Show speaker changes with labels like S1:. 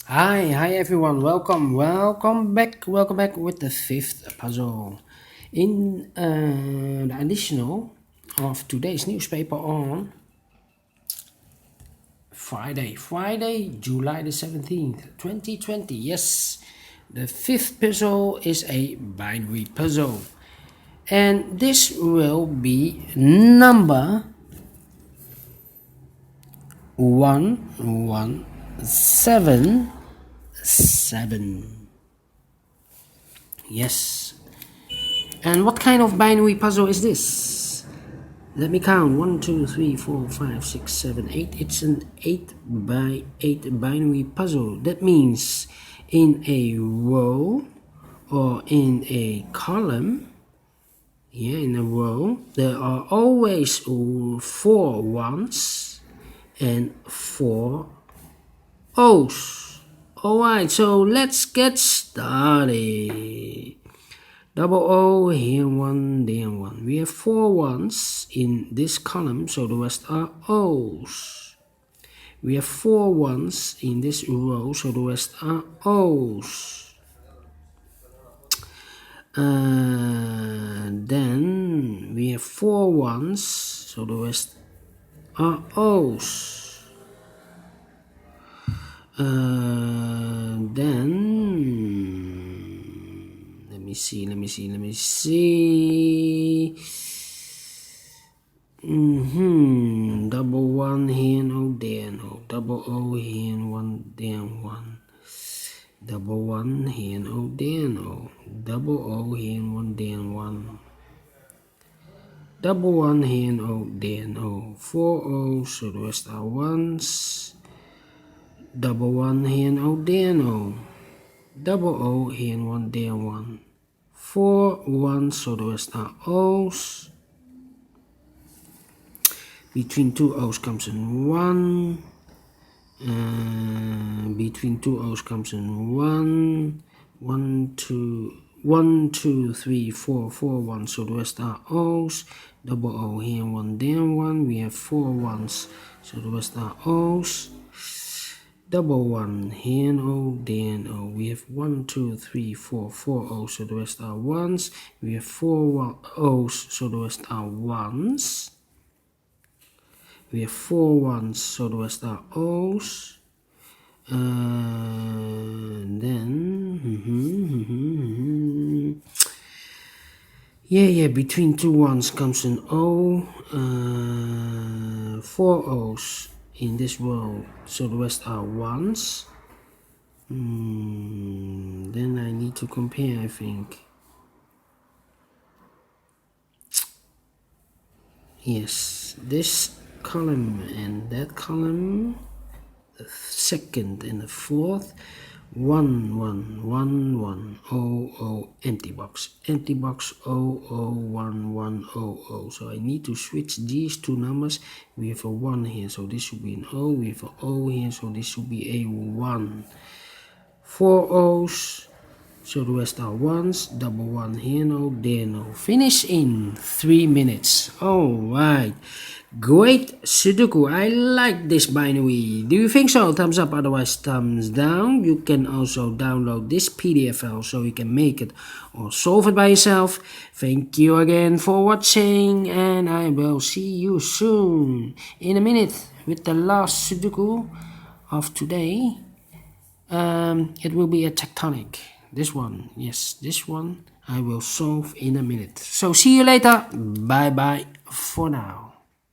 S1: Hi everyone. Welcome back with the fifth puzzle. In the additional of today's newspaper on Friday, July the 17th, 2020. Yes, the fifth puzzle is a binary puzzle, and this will be number 1177. Yes. And what kind of binary puzzle is this? Let me count. 1, 2, 3, 4, 5, 6, 7, 8. It's an 8 by 8 binary puzzle. That means in a row or in a column, in a row, there are always 4 ones and 4 O's. Alright, so let's get started. Double O, here one, there one. We have 4 ones in this column, so the rest are O's. We have 4 ones in this row, so the rest are O's. Then we have 4 ones, so the rest are O's. Then let me see. Double one here, no there, no. Double O here, one there, one. Double one here, no there, no. Double O here, one there, one. Double one here, no there, no. 4 O's, so the rest are ones. Double one here, no there, no. Double O here, one there, one. 4 ones, so the rest are O's. Between 2 O's comes in 1. Between 2 O's comes in 1. 1, 2, 1, 2, 3, 4, 4 ones, so the rest are O's. Double O here, one there, one. We have 4 ones, so the rest are O's. Double one here, no, there, no. We have 1, 2, 3, 4, 4 O's, so the rest are ones. We have 4 O's, so the rest are ones. We have 4 ones, so the rest are O's. Between 2 ones comes an O. 4 O's in this row, so the rest are ones. Then I need to compare, I think. Yes, this column and that column, the second and the fourth, 1, 1, 1, 1, O, O, empty box, O, O, 1, 1, O, O. So I need to switch these two numbers. We have a 1 here, so this should be an O. We have an O here, so this should be a 1. 4 O's, so the rest are ones. Double one here, no, there, no. Finish in 3 minutes. Alright. Great Sudoku. I like this binary. Do you think so? Thumbs up, otherwise thumbs down. You can also download this PDF file so you can make it or solve it by yourself. Thank you again for watching, and I will see you soon in a minute with the last Sudoku of today. It will be a tectonic. This one, yes, this one I will solve in a minute. So see you later. Bye bye for now.